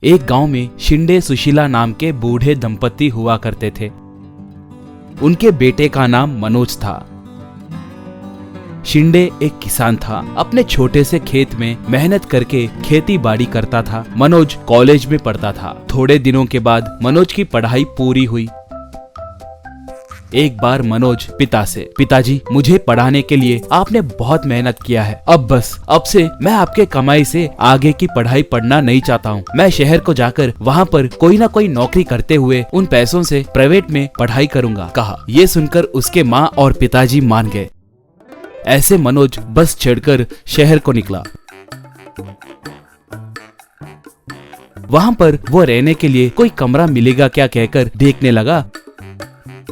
एक गांव में शिंदे सुशीला नाम के बूढ़े दंपति हुआ करते थे। उनके बेटे का नाम मनोज था। शिंदे एक किसान था। अपने छोटे से खेत में मेहनत करके खेती बाड़ी करता था। मनोज कॉलेज में पढ़ता था। थोड़े दिनों के बाद मनोज की पढ़ाई पूरी हुई। एक बार मनोज पिता से, पिताजी मुझे पढ़ाने के लिए आपने बहुत मेहनत किया है, अब से मैं आपके कमाई से आगे की पढ़ाई पढ़ना नहीं चाहता हूँ। मैं शहर को जाकर वहाँ पर कोई ना कोई नौकरी करते हुए उन पैसों से प्राइवेट में पढ़ाई करूँगा, कहा। ये सुनकर उसके माँ और पिताजी मान गए। ऐसे मनोज बस चढ़कर शहर को निकला। वहाँ पर वो रहने के लिए कोई कमरा मिलेगा क्या कहकर देखने लगा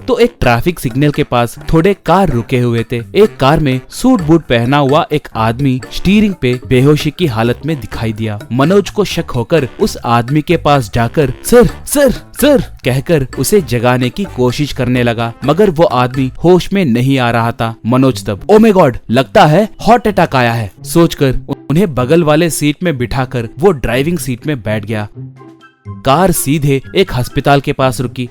तो एक ट्रैफिक सिग्नल के पास थोड़े कार रुके हुए थे। एक कार में सूट बूट पहना हुआ एक आदमी स्टीयरिंग पे बेहोशी की हालत में दिखाई दिया। मनोज को शक होकर उस आदमी के पास जाकर सर सर सर कहकर उसे जगाने की कोशिश करने लगा, मगर वो आदमी होश में नहीं आ रहा था। मनोज तब ओ माय गॉड, लगता है हार्ट अटैक आया है सोचकर उन्हें बगल वाले सीट में बिठाकर वो ड्राइविंग सीट में बैठ गया। कार सीधे एक अस्पताल के पास रुकी।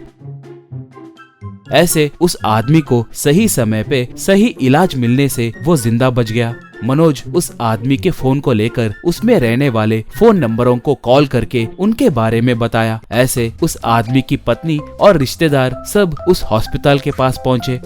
ऐसे उस आदमी को सही समय पे सही इलाज मिलने से वो जिंदा बच गया। मनोज उस आदमी के फोन को लेकर उसमें रहने वाले फोन नंबरों को कॉल करके उनके बारे में बताया। ऐसे उस आदमी की पत्नी और रिश्तेदार सब उस हॉस्पिटल के पास पहुँचे।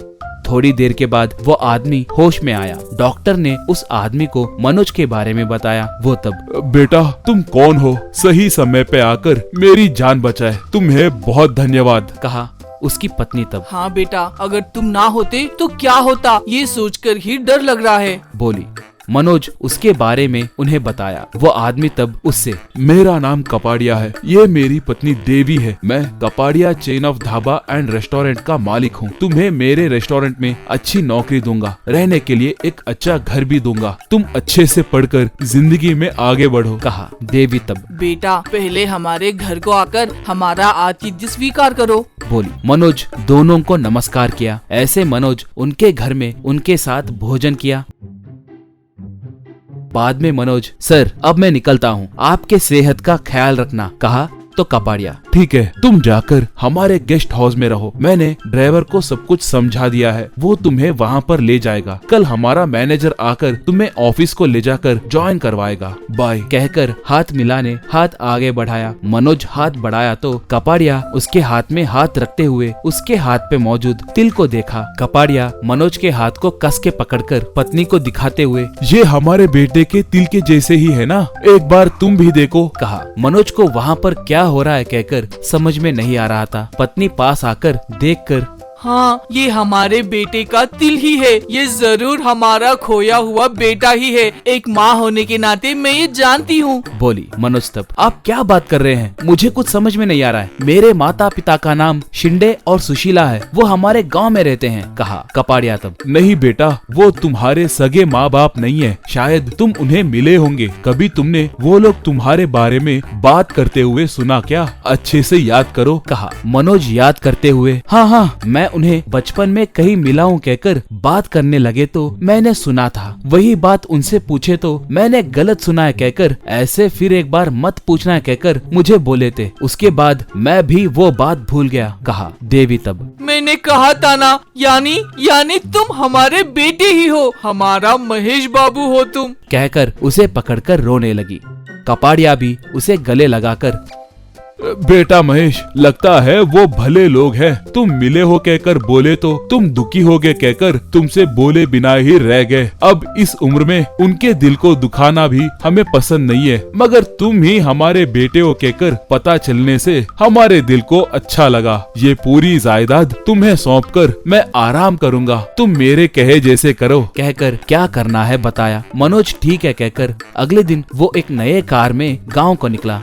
थोड़ी देर के बाद वो आदमी होश में आया। डॉक्टर ने उस आदमी को मनोज के बारे में बताया। वो तब बेटा तुम कौन हो, सही समय पे आकर मेरी जान बचाए, तुम्हें बहुत धन्यवाद, कहा। उसकी पत्नी तब हाँ बेटा, अगर तुम ना होते तो क्या होता, ये सोचकर ही डर लग रहा है, बोली। मनोज उसके बारे में उन्हें बताया। वो आदमी तब उससे मेरा नाम कपाड़िया है, ये मेरी पत्नी देवी है, मैं Kapadia chain of dhaba and restaurant का मालिक हूँ। तुम्हें मेरे रेस्टोरेंट में अच्छी नौकरी दूंगा, रहने के लिए एक अच्छा घर भी दूंगा, तुम अच्छे से पढ़कर जिंदगी में आगे बढ़ो, कहा। देवी तब बेटा पहले हमारे घर को आकर हमारा आतिथ्य स्वीकार करो, बोली। मनोज दोनों को नमस्कार किया। ऐसे मनोज उनके घर में उनके साथ भोजन किया। बाद में मनोज सर अब मैं निकलता हूँ, आपके सेहत का ख्याल रखना, कहा। तो कपाड़िया ठीक है, तुम जाकर हमारे गेस्ट हाउस में रहो, मैंने ड्राइवर को सब कुछ समझा दिया है, वो तुम्हें वहाँ पर ले जाएगा। कल हमारा मैनेजर आकर तुम्हें ऑफिस को ले जाकर ज्वाइन करवाएगा, बाय, कहकर हाथ मिलाने हाथ आगे बढ़ाया। मनोज हाथ बढ़ाया तो कपाड़िया उसके हाथ में हाथ रखते हुए उसके हाथ पे मौजूद तिल को देखा। कपाड़िया मनोज के हाथ को कस के पकड़कर पत्नी को दिखाते हुए ये हमारे बेटे के तिल के जैसे ही है ना, एक बार तुम भी देखो, कहा। मनोज को वहाँ पर क्या हो रहा है कहकर समझ में नहीं आ रहा था। पत्नी पास आकर देखकर हाँ ये हमारे बेटे का तिल ही है, ये जरूर हमारा खोया हुआ बेटा ही है, एक माँ होने के नाते मैं ये जानती हूँ, बोली। मनोज तब आप क्या बात कर रहे हैं, मुझे कुछ समझ में नहीं आ रहा है। मेरे माता पिता का नाम शिंदे और सुशीला है, वो हमारे गांव में रहते हैं, कहा। कपाड़िया तब नहीं बेटा, वो तुम्हारे सगे माँ बाप नहीं है, शायद तुम उन्हें मिले होंगे, कभी तुमने वो लोग तुम्हारे बारे में बात करते हुए सुना क्या, अच्छे से याद करो, कहा। मनोज याद करते हुए हाँ मैं उन्हें बचपन में कहीं मिला हूँ कहकर बात करने लगे तो मैंने सुना था, वही बात उनसे पूछे तो मैंने गलत सुना है कहकर ऐसे फिर एक बार मत पूछना है कहकर मुझे बोले थे, उसके बाद मैं भी वो बात भूल गया, कहा। देवी तब मैंने कहा था ना, यानी तुम हमारे बेटे ही हो, हमारा महेश बाबू हो तुम, कहकर उसे पकड़कर रोने लगी। कपाड़िया भी उसे गले लगाकर बेटा महेश, लगता है वो भले लोग हैं, तुम मिले हो कहकर बोले तो तुम दुखी हो गए कहकर तुमसे बोले बिना ही रह गए। अब इस उम्र में उनके दिल को दुखाना भी हमें पसंद नहीं है, मगर तुम ही हमारे बेटे हो कहकर पता चलने से हमारे दिल को अच्छा लगा। ये पूरी जायदाद तुम्हें सौंपकर मैं आराम करूंगा, तुम मेरे कहे जैसे करो, कहकर क्या करना है बताया। मनोज ठीक है कहकर अगले दिन वो एक नए कार में गाँव को निकला।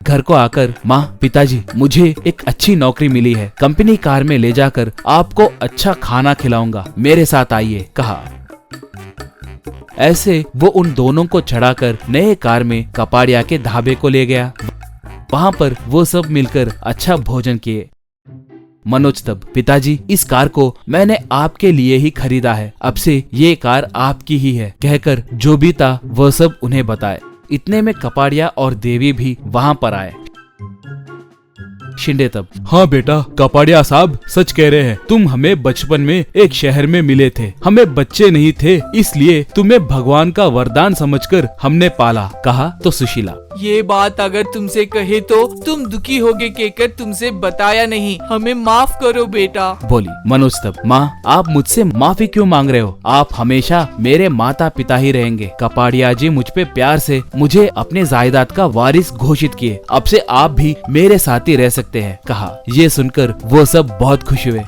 घर को आकर माँ, पिताजी मुझे एक अच्छी नौकरी मिली है, कंपनी कार में ले जाकर आपको अच्छा खाना खिलाऊंगा, मेरे साथ आइए, कहा। ऐसे वो उन दोनों को चढ़ाकर नए कार में कपाड़िया के ढाबे को ले गया। वहाँ पर वो सब मिलकर अच्छा भोजन किए। मनोज तब पिताजी इस कार को मैंने आपके लिए ही खरीदा है, अब से ये कार आपकी ही है, कहकर जो भी था वो सब उन्हें बताए। इतने में कपाड़िया और देवी भी वहाँ पर आए। शिंदे तब, हाँ बेटा, कपाड़िया साहब सच कह रहे हैं। तुम हमें बचपन में एक शहर में मिले थे। हमें बच्चे नहीं थे, इसलिए तुम्हें भगवान का वरदान समझकर हमने पाला। कहा तो सुशीला, ये बात अगर तुमसे कहे तो तुम दुखी होगे कहकर तुमसे बताया नहीं, हमें माफ करो बेटा। बोली। मनोज तब, माँ आप मुझसे माफी क्यों मांग रहे हो? आप हमेशा मेरे माता पिता ही रहेंगे। कपाड़िया जी मुझ पे प्यार से मुझे अपने जायदाद का वारिस घोषित किए। अब से आप भी मेरे साथ ही रह सकते हैं। कहा। ये सुनकर वो सब बहुत खुश हुए।